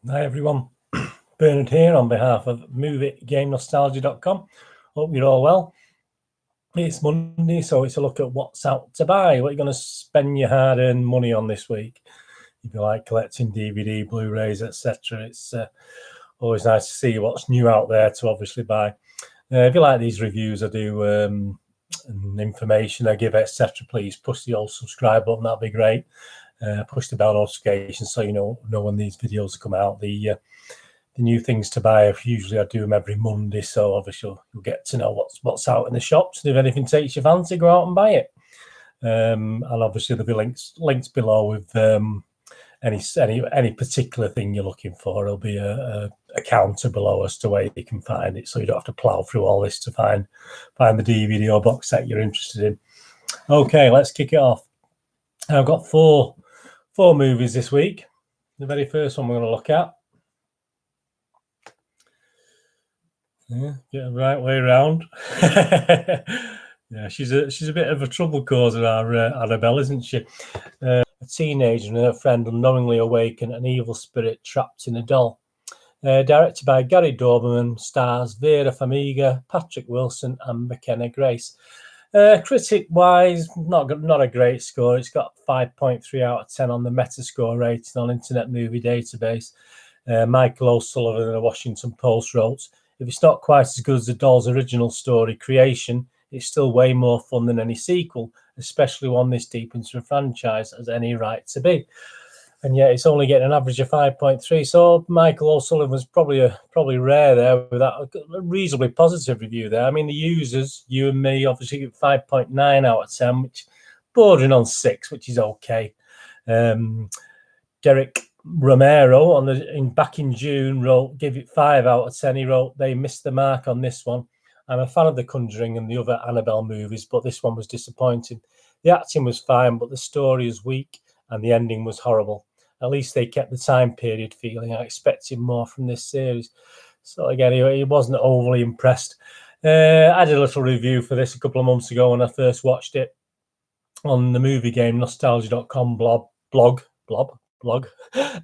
Hi everyone, Bernard here on behalf of MovieGameNostalgia.com. Hope you're all well. It's Monday, so it's a look at what's out to buy. What are you going to spend your hard-earned money on this week? If you like collecting DVD, Blu-rays, etc., it's always nice to see what's new out there to obviously buy. If you like these reviews I do and information I give, etc., please push the old subscribe button. That'd be great. Push the bell notification so you know when these videos come out. The new things to buy, usually I do them every Monday, so obviously you'll get to know what's out in the shops. And if anything takes your fancy, go out and buy it. And obviously there'll be links below with any particular thing you're looking for. There'll be a counter below as to where you can find it, so you don't have to plow through all this to find the DVD or box set you're interested in. Okay, let's kick it off. I've got four movies this week. The very first one we're going to look at. Yeah, get the right way around. Yeah, she's a bit of a trouble causer, our Annabelle, isn't she? A teenager and her friend unknowingly awaken an evil spirit trapped in a doll. Directed by Gary Doberman, stars Vera Farmiga, Patrick Wilson, and McKenna Grace. Critic-wise, not a great score. It's got 5.3 out of 10 on the Metascore rating on Internet Movie Database. Michael O'Sullivan of the Washington Post wrote, "If it's not quite as good as the doll's original story creation, it's still way more fun than any sequel, especially one this deep into a franchise has any right to be." And yet it's only getting an average of 5.3. So Michael O'Sullivan was probably rare there with that a reasonably positive review there. I mean, the users, you and me, obviously get 5.9 out of 10, which bordering on 6, which is okay. Derek Romero back in June wrote, "Give it 5 out of 10. He wrote, "They missed the mark on this one. I'm a fan of The Conjuring and the other Annabelle movies, but this one was disappointing. The acting was fine, but the story is weak and the ending was horrible. At least they kept the time period feeling. I expected more from this series." So again, he wasn't overly impressed. I did a little review for this a couple of months ago when I first watched it on the MovieGameNostalgia.com blog.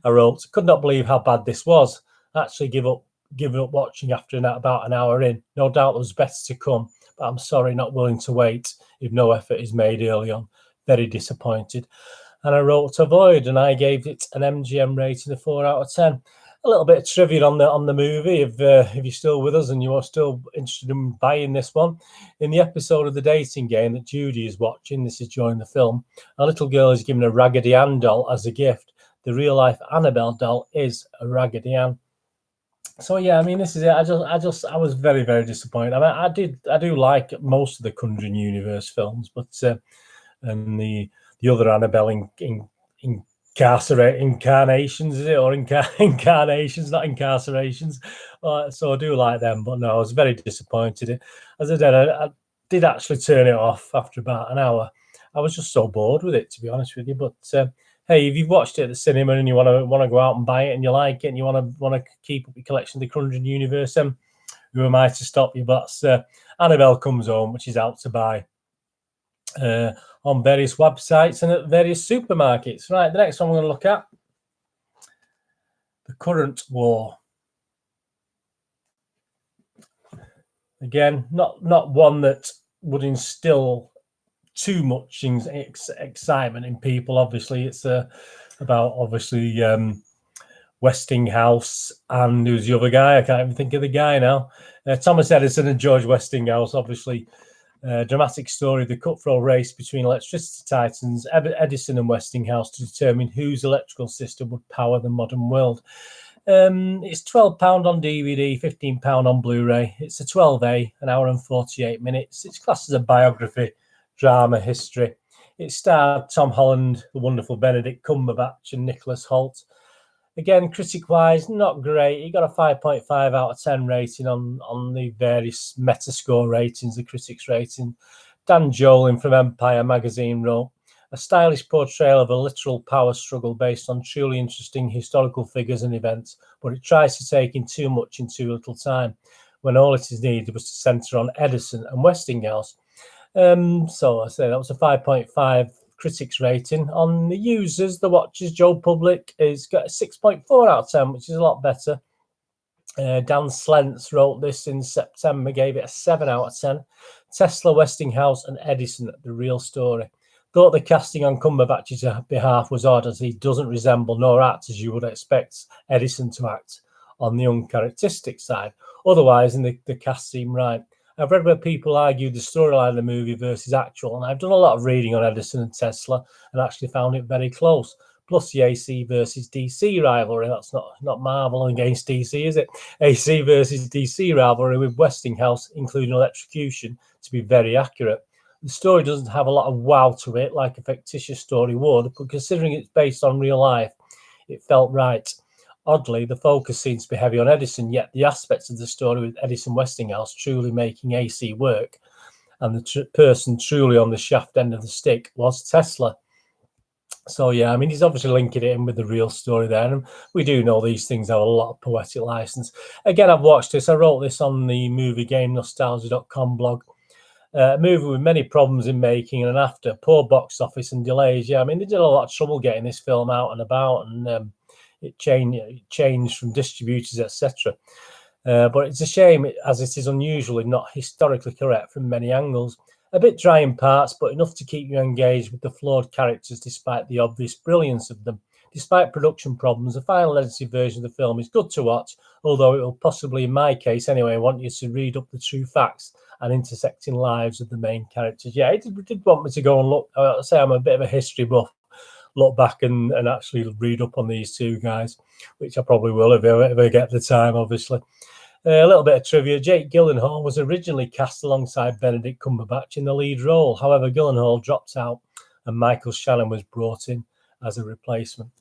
I wrote, "Could not believe how bad this was. Actually give up watching after about an hour in. No doubt there was better to come, but I'm sorry, not willing to wait if no effort is made early on. Very disappointed." And I wrote to avoid, and I gave it an MGM rating of 4 out of 10. A little bit of trivia on the movie, if you're still with us and you are still interested in buying this one. In the episode of The Dating Game that Judy is watching, this is during the film, a little girl is given a Raggedy Ann doll as a gift. The real-life Annabelle doll is a Raggedy Ann. So yeah, I mean, this is it. I was very, very disappointed. I mean, I do like most of the Conjuring universe films, but and the other Annabelle incarnations, is it, or incarnations, not incarcerations? So I do like them, but no, I was very disappointed. As I said, I did actually turn it off after about an hour. I was just so bored with it, to be honest with you. But hey, if you've watched it at the cinema and you want to go out and buy it and you like it and you want to keep up your collection of the Conjuring universe, who am I to stop you? But Annabelle Comes Home, which is out to buy on various websites and at various supermarkets. Right, the next one we're going to look at, The Current War. Again, not one that would instill too much excitement in people. Obviously, it's about Westinghouse and who's the other guy? I can't even think of the guy now. Thomas Edison and George Westinghouse, obviously. Dramatic story of the cutthroat race between electricity titans Edison and Westinghouse to determine whose electrical system would power the modern world. It's £12 on DVD, £15 on Blu-ray. It's a 12A, an hour and 48 minutes. It's classed as a biography, drama, history. It starred Tom Holland, the wonderful Benedict Cumberbatch, and Nicholas Hoult. Again, critic-wise, not great. He got a 5.5 out of 10 rating on the various Metascore ratings, the critics' rating. Dan Jolin from Empire magazine wrote, "A stylish portrayal of a literal power struggle based on truly interesting historical figures and events, but it tries to take in too much in too little time, when all it is needed was to centre on Edison and Westinghouse." So I say that was a 5.5 critics rating. On the users, the watchers, Joe Public has got a 6.4 out of 10, which is a lot better. Dan Slentz wrote this in September, gave it a 7 out of 10. Tesla, Westinghouse and Edison, The Real Story. Thought the casting on Cumberbatch's behalf was odd, as he doesn't resemble nor act as you would expect Edison to act on the uncharacteristic side. Otherwise, the cast seemed right. I've read where people argue the storyline of the movie versus actual, and I've done a lot of reading on Edison and Tesla and actually found it very close. Plus the AC versus DC rivalry. That's not Marvel against DC, is it? AC versus DC rivalry with Westinghouse, including electrocution, to be very accurate. The story doesn't have a lot of wow to it, like a fictitious story would, but considering it's based on real life, it felt right. Oddly, the focus seems to be heavy on Edison, yet the aspects of the story with Edison Westinghouse truly making AC work, and the person truly on the shaft end of the stick was Tesla. So, yeah, I mean, he's obviously linking it in with the real story there. And we do know these things have a lot of poetic license. Again, I've watched this. I wrote this on the moviegamenostalgia.com blog. A movie with many problems in making and after, poor box office and delays. Yeah, I mean, they did a lot of trouble getting this film out and about, and it changed from distributors, etc. But it's a shame, as it is unusually not historically correct from many angles. A bit dry in parts, but enough to keep you engaged with the flawed characters despite the obvious brilliance of them. Despite production problems, the final edited version of the film is good to watch, although it will possibly, in my case anyway, want you to read up the true facts and intersecting lives of the main characters. Yeah, it did want me to go and look. I say I'm a bit of a history buff. Look back and actually read up on these two guys, which I probably will if I get the time, obviously. A little bit of trivia. Jake Gyllenhaal was originally cast alongside Benedict Cumberbatch in the lead role. However, Gyllenhaal dropped out and Michael Shannon was brought in as a replacement.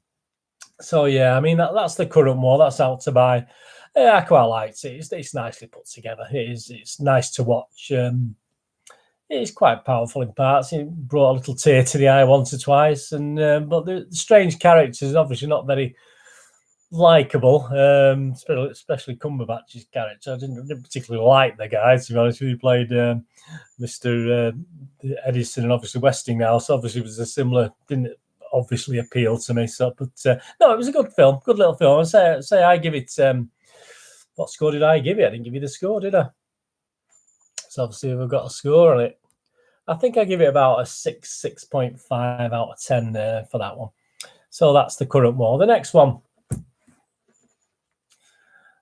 So, yeah, I mean, that's the current one. That's out to buy. I quite liked it. It's nicely put together. It's nice to watch. It's quite powerful in parts. It brought a little tear to the eye once or twice. But the strange characters, obviously not very likable, especially Cumberbatch's character. I didn't particularly like the guy, to be honest with you. He played Mr. Edison and obviously Westinghouse. Obviously, was a similar, didn't obviously appeal to me. So, but no, it was a good film, good little film. I say I give it. What score did I give it? I didn't give you the score, did I? So obviously, we've got a score on it. I think I give it about a 6.5 out of 10 for that one. So that's the current one. The next one.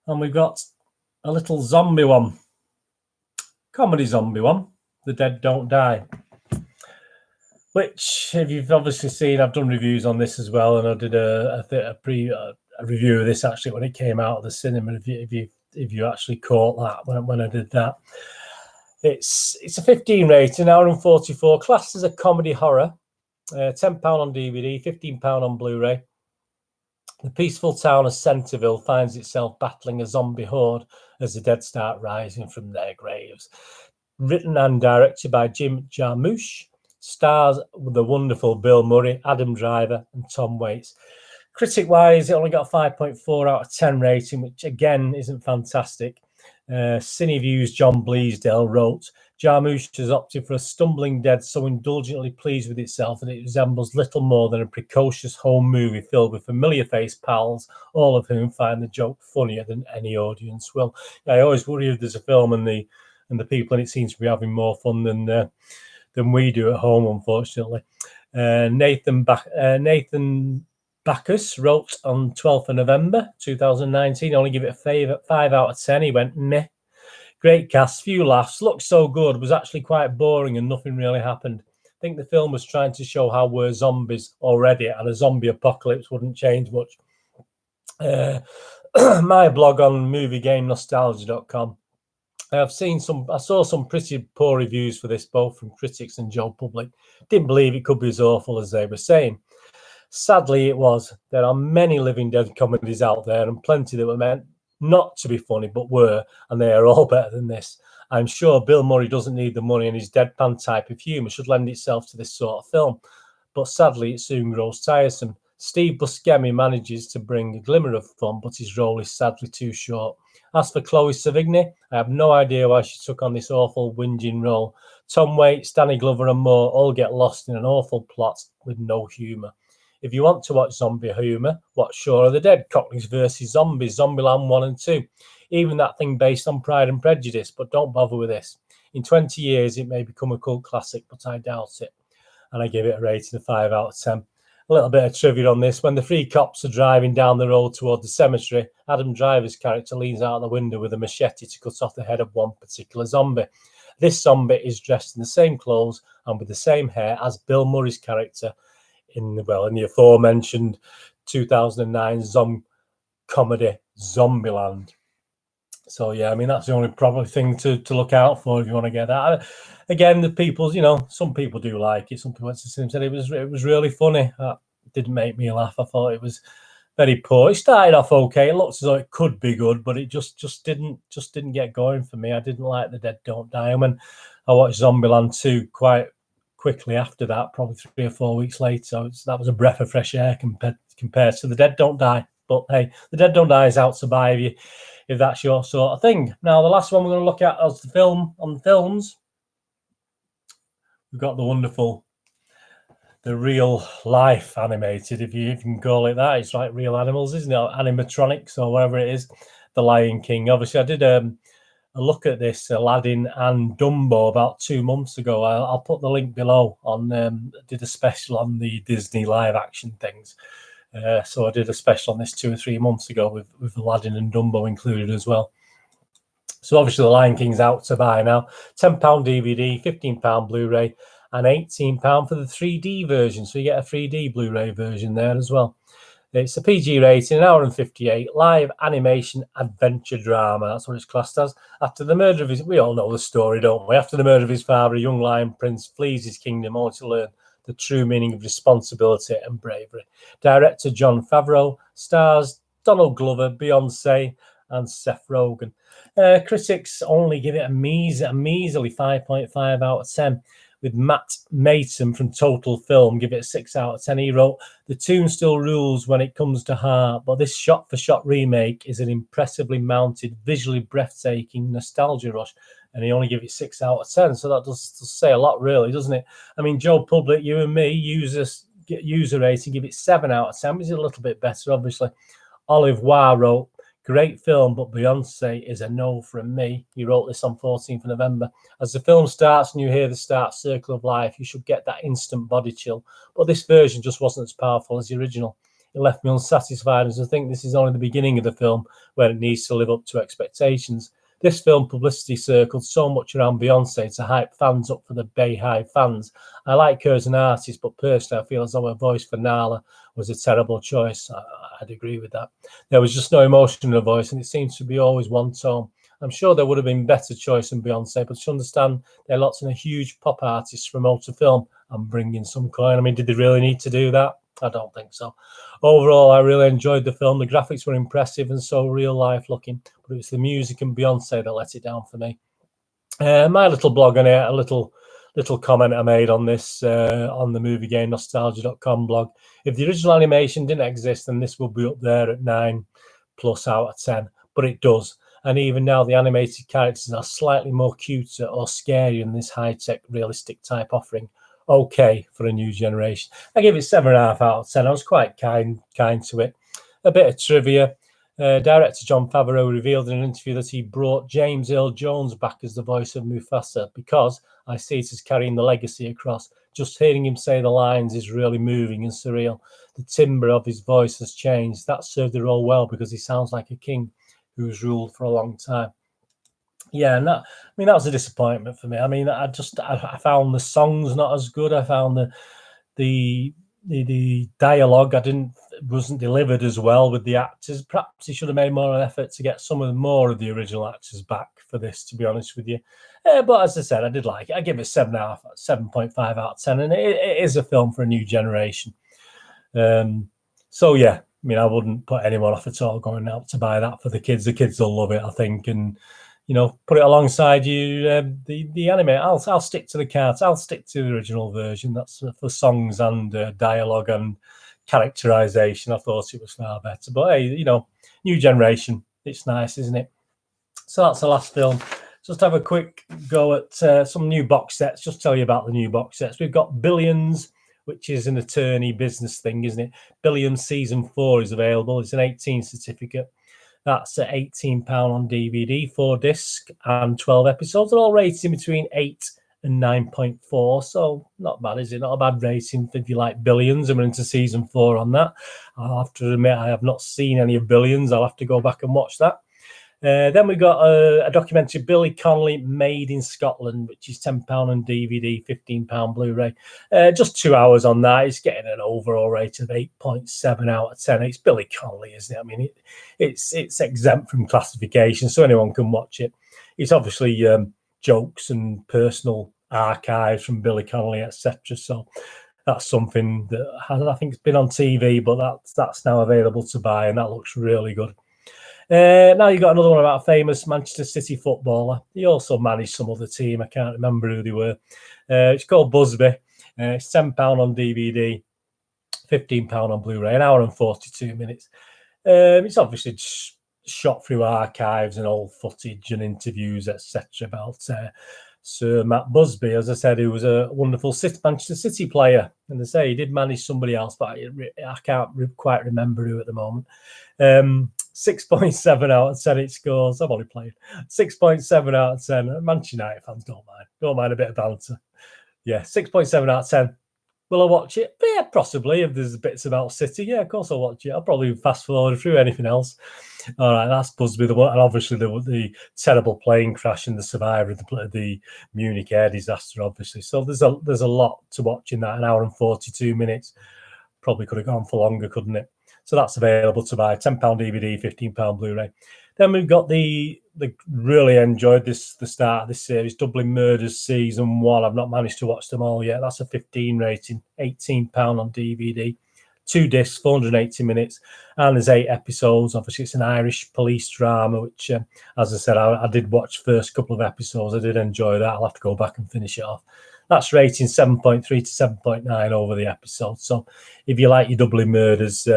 And we've got a little zombie one. Comedy zombie one. The Dead Don't Die. Which, if you've obviously seen, I've done reviews on this as well. And I did a review of this actually when it came out of the cinema. If you actually caught that when I did that. It's a 15 rating, hour and 44. Classed as a comedy horror. £10 on DVD, £15 on Blu-ray. The peaceful town of Centerville finds itself battling a zombie horde as the dead start rising from their graves. Written and directed by Jim Jarmusch, stars the wonderful Bill Murray, Adam Driver and Tom Waits. Critic-wise, it only got a 5.4 out of 10 rating, which again isn't fantastic. CineViews' John Bleasdale wrote, Jarmusch has opted for a stumbling dead so indulgently pleased with itself that it resembles little more than a precocious home movie filled with familiar-faced pals, all of whom find the joke funnier than any audience will. I always worry if there's a film and the people in it seem to be having more fun than we do at home, unfortunately. Nathan Backus wrote on 12th of November 2019, only give it a 5 out of 10. He went, meh. Great cast, few laughs, looked so good, was actually quite boring and nothing really happened. I think the film was trying to show how we're zombies already and a zombie apocalypse wouldn't change much. My blog on moviegamenostalgia.com. I saw some pretty poor reviews for this, both from critics and Joe Public. Didn't believe it could be as awful as they were saying. Sadly, it was. There are many Living Dead comedies out there and plenty that were meant not to be funny, but were, and they are all better than this. I'm sure Bill Murray doesn't need the money and his deadpan type of humour should lend itself to this sort of film. But sadly, it soon grows tiresome. Steve Buscemi manages to bring a glimmer of fun, but his role is sadly too short. As for Chloe Sevigny, I have no idea why she took on this awful whinging role. Tom Waits, Danny Glover and more all get lost in an awful plot with no humour. If you want to watch zombie humour, watch Shaun of the Dead, Cockneys versus Zombies, Zombieland 1 and 2. Even that thing based on Pride and Prejudice, but don't bother with this. In 20 years, it may become a cult classic, but I doubt it. And I give it a rating of 5 out of 10. A little bit of trivia on this. When the three cops are driving down the road toward the cemetery, Adam Driver's character leans out the window with a machete to cut off the head of one particular zombie. This zombie is dressed in the same clothes and with the same hair as Bill Murray's character in the aforementioned 2009 comedy Zombieland. So, yeah, I mean, that's the only probably thing to look out for if you want to get that. Again, the people, some people do like it. Some people went to see him, said it was really funny. That didn't make me laugh. I thought it was very poor. It started off okay. It looked as though it could be good, but it just didn't get going for me. I didn't like The Dead Don't Die. And when I watched Zombieland 2 quite quickly after that, probably 3 or 4 weeks later, so that was a breath of fresh air compared to The Dead Don't Die. But hey, The Dead Don't Die is out to buy if that's your sort of thing. Now, the last one we're going to look at is the film on the films. We've got the real life animated, if you can call it that. It's like real animals, isn't it? Animatronics or whatever it is. The Lion King. Obviously, I did a look at this Aladdin and Dumbo about 2 months ago. I'll put the link below. Did a special on the Disney live action things. So I did a special on this 2 or 3 months ago with Aladdin and Dumbo included as well. So obviously the Lion King's out to buy now. £10 DVD, £15 Blu-ray, and £18 for the 3D version. So you get a 3D Blu-ray version there as well. It's a PG rating, 1 hour and 58, live animation adventure drama. That's what it's classed as. After the murder of we all know the story, don't we? After the murder of his father, a young lion prince flees his kingdom only to learn the true meaning of responsibility and bravery. Director Jon Favreau, stars Donald Glover, Beyoncé, and Seth Rogen. Critics only give it a measly 5.5 out of 10. With Matt Mason from Total Film, give it a 6 out of 10. He wrote, "The tune still rules when it comes to heart, but this shot-for-shot remake is an impressively mounted, visually breathtaking nostalgia rush." And he only gave it 6 out of 10. So that does say a lot, really, doesn't it? I mean, Joe Public, you and me, user rating, give it 7 out of 10, which is a little bit better, obviously. Olive Wah wrote, "Great film, but Beyoncé is a no from me." He wrote this on 14th of November. "As the film starts and you hear the start circle of life, you should get that instant body chill. But this version just wasn't as powerful as the original. It left me unsatisfied, as I think this is only the beginning of the film where it needs to live up to expectations. This film publicity circled so much around Beyoncé to hype fans up for the Bayhive fans. I like her as an artist, but personally I feel as though her voice for Nala was a terrible choice." I'd agree with that. There was just no emotion in her voice, and it seems to be always one tone. I'm sure there would have been better choice than Beyoncé, but to understand they're lots of huge pop artists promote a film and bring in some coin. I mean, did they really need to do that? I don't think so. Overall, I really enjoyed the film. The graphics were impressive and so real life looking, but it was the music and Beyoncé that let it down for me. My little blog on it, a little comment I made on this on the moviegamenostalgia.com blog. If the original animation didn't exist, then this would be up there at 9+ out of 10. But it does. And even now, the animated characters are slightly more cuter or scarier in this high-tech, realistic type offering. Okay for a new generation. I give it 7.5 out of 10. I was quite kind to it. A bit of trivia. Director Jon Favreau revealed in an interview that he brought James Earl Jones back as the voice of Mufasa because I see it as carrying the legacy across. Just hearing him say the lines is really moving and surreal. The timbre of his voice has changed. That served the role well because he sounds like a king who's ruled for a long time. Yeah, and that was a disappointment for me. I mean, I found the songs not as good. I found the dialogue wasn't delivered as well with the actors. Perhaps he should have made more effort to get more of the original actors back for this, to be honest with you. But as I said, I did like it. I give it 7.5 out of 10, and it is a film for a new generation. So yeah, I mean, I wouldn't put anyone off at all going out to buy that for the kids. The kids will love it, I think, and put it alongside the anime. I'll stick to the cards. I'll stick to the original version. That's for songs and dialogue and characterization. I thought it was far better. But hey, you know, new generation. It's nice, isn't it? So that's the last film. Just have a quick go at some new box sets. Just tell you about the new box sets. We've got Billions, which is an attorney business thing, isn't it? Billions Season 4 is available. It's an 18 certificate. That's at £18 on DVD, 4 disc and 12 episodes. They're all rated between 8 and 9.4. So not bad, is it? Not a bad rating if you like Billions. And we're into Season 4 on that. I'll have to admit I have not seen any of Billions. I'll have to go back and watch that. Then we got a documentary, Billy Connelly, Made in Scotland, which is £10 on DVD, £15 Blu-ray. Just 2 hours on that. It's getting an overall rate of 8.7 out of 10. It's Billy Connelly, isn't it? I mean, it's exempt from classification, so anyone can watch it. It's obviously jokes and personal archives from Billy Connelly, etc. So that's something that I think it's been on TV, but that's now available to buy, and that looks really good. Now you've got another one about a famous Manchester City footballer. He also managed some other team. I can't remember who they were. It's called Busby. It's £10 on DVD, £15 on Blu-ray, 1 hour and 42 minutes. It's obviously shot through archives and old footage and interviews, etc. about Sir Matt Busby. As I said, he was a wonderful Manchester City player. And they say he did manage somebody else, but I can't quite remember who at the moment. 6.7 out of 10 it scores. I've only played 6.7 out of 10. Manchester United fans don't mind a bit of banter. Yeah, 6.7 out of 10. Will I watch it? But yeah, possibly. If there's bits about City, yeah, of course I'll watch it. I'll probably fast forward through anything else. All right, that's Busby, the one, and obviously the terrible plane crash and the survivor of the Munich air disaster, obviously. So there's a lot to watch in that 1 hour and 42 minutes. Probably could have gone for longer, couldn't it? So that's available to buy. £10 DVD, £15 Blu-ray. Then we've got the really enjoyed the start of this series, Dublin Murders Season 1. I've not managed to watch them all yet. That's a 15 rating, £18 on DVD. 2 discs, 480 minutes, and there's 8 episodes. Obviously, it's an Irish police drama, which, as I said, I did watch the first couple of episodes. I did enjoy that. I'll have to go back and finish it off. That's rating 7.3 to 7.9 over the episode. So if you like your Dublin Murders,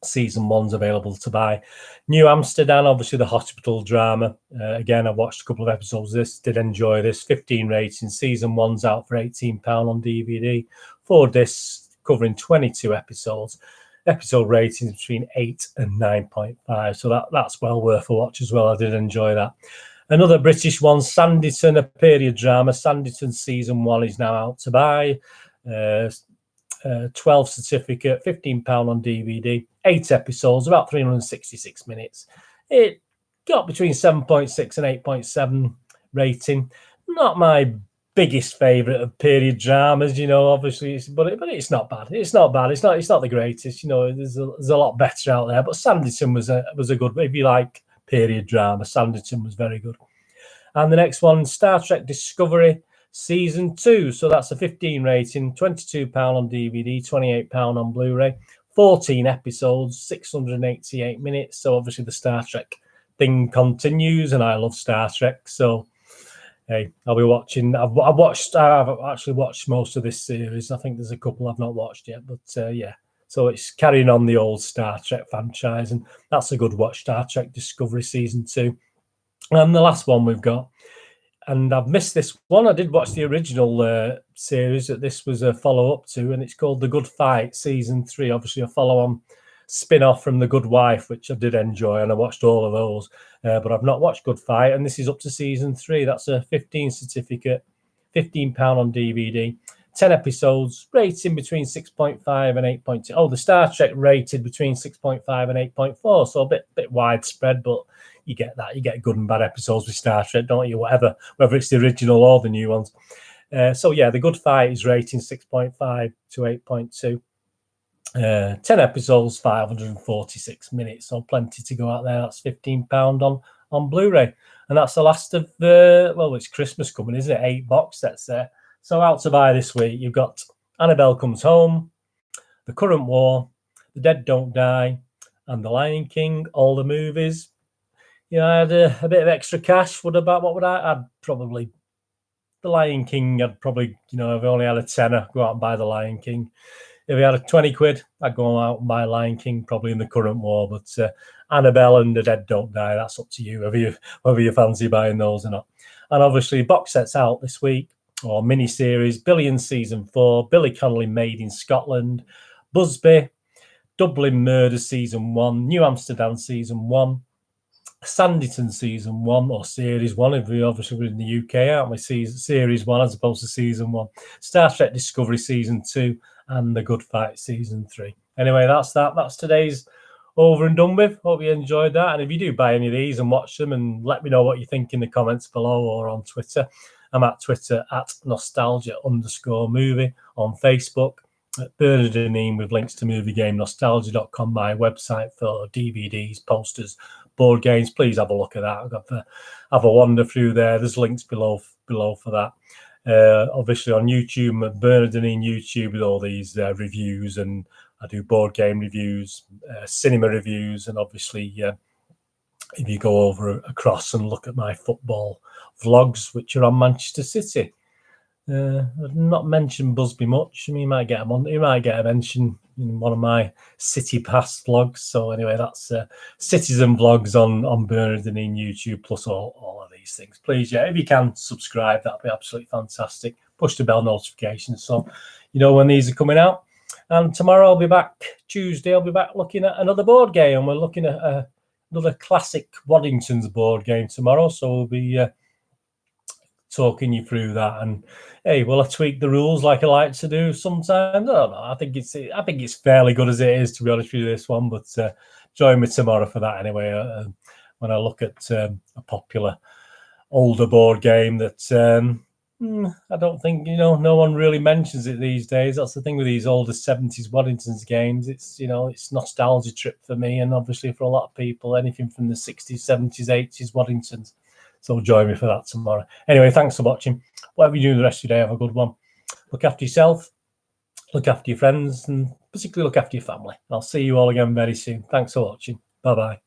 Season 1's available to buy. New Amsterdam, obviously the hospital drama. Again, I watched a couple of episodes of this, did enjoy this. 15 rating. Season 1's out for £18 on DVD. 4 discs covering 22 episodes. Episode ratings between 8 and 9.5. So that's well worth a watch as well. I did enjoy that. Another British one, Sanditon, a period drama. Sanditon Season 1 is now out to buy. 12 certificate, £15 on DVD, 8 episodes, about 366 minutes. It got between 7.6 and 8.7 rating. Not my biggest favourite of period dramas, you know, obviously, but it's not bad. It's not bad. It's not the greatest, you know. There's a lot better out there. But Sanditon was a good. If you like period drama, Sanditon was very good. And the next one, Star Trek Discovery Season 2. So that's a 15 rating, £22 on DVD, £28 on Blu-ray, 14 episodes, 688 minutes. So obviously the Star Trek thing continues, and I love Star Trek. So hey, I'll be watching. I've actually watched most of this series. I think there's a couple I've not watched yet, but yeah. So it's carrying on the old Star Trek franchise, and that's a good watch, Star Trek Discovery Season 2. And the last one we've got, and I've missed this one. I did watch the original series that this was a follow-up to, and it's called The Good Fight Season 3. Obviously a follow-on spin-off from The Good Wife, which I did enjoy, and I watched all of those. But I've not watched Good Fight, and this is up to Season 3. That's a 15 certificate, £15 on DVD, 10 episodes, rating between 6.5 and 8.2. Oh, the Star Trek rated between 6.5 and 8.4, so a bit widespread, but you get that. You get good and bad episodes with Star Trek, don't you? Whether it's the original or the new ones. So yeah, The Good Fight is rating 6.5 to 8.2. 10 episodes, 546 minutes, so plenty to go out there. That's £15 on Blu-ray, and that's the last of it's Christmas coming, isn't it? 8 box sets there. So out to buy this week, you've got Annabelle Comes Home, The Current War, The Dead Don't Die, and The Lion King. All the movies. You know, I had a bit of extra cash. What would I? I'd probably The Lion King. I'd probably, you know, I've only had a tenner, go out and buy The Lion King. if we had a 20 quid, I'd go out and buy Lion King, probably in the current war. But Annabelle and The Dead Don't Die, that's up to you, whether you fancy buying those or not. And obviously, box sets out this week, or mini-series, Billions Season 4, Billy Connelly Made in Scotland, Busby, Dublin Murders Season 1, New Amsterdam Season 1, Sanditon Season 1, or Series 1, if we obviously we're in the UK, aren't we? Series 1 as opposed to Season 1. Star Trek Discovery Season 2, and The Good Fight Season 3. Anyway, that's that. That's today's over and done with. Hope you enjoyed that. And if you do buy any of these and watch them, and let me know what you think in the comments below or on Twitter. I'm at Twitter at nostalgia_movie, on Facebook at Bernardine with links to moviegamenostalgia.com, my website for DVDs, posters, board games. Please have a look at that. I've got to have a wander through there. There's links below for that. Obviously on YouTube, Bernardine YouTube, with all these reviews, and I do board game reviews, cinema reviews, and obviously if you go over across and look at my football vlogs, which are on Manchester City. I've not mentioned Busby much. I mean, he might get a mention in one of my City Pass vlogs. So anyway, that's Citizen Vlogs on Bernardine YouTube, plus all of these things. Please, if you can subscribe, that'd be absolutely fantastic. Push the bell notifications so you know when these are coming out. And tomorrow I'll be back, Tuesday, I'll be back looking at another board game. We're looking at another classic Waddington's board game tomorrow. So we'll be talking you through that. And hey, will I tweak the rules like I like to do sometimes? I don't know. I think it's fairly good as it is, to be honest with you, this one. But join me tomorrow for that anyway. When I look at a popular older board game that I don't think no one really mentions it these days. That's the thing with these older 70s Waddington's games. It's it's nostalgia trip for me, and obviously for a lot of people, anything from the 60s, 70s, 80s Waddingtons. So join me for that tomorrow. Anyway, thanks for watching. Whatever you do the rest of your day, have a good one. Look after yourself, look after your friends, and particularly look after your family. I'll see you all again very soon. Thanks for watching. Bye-bye.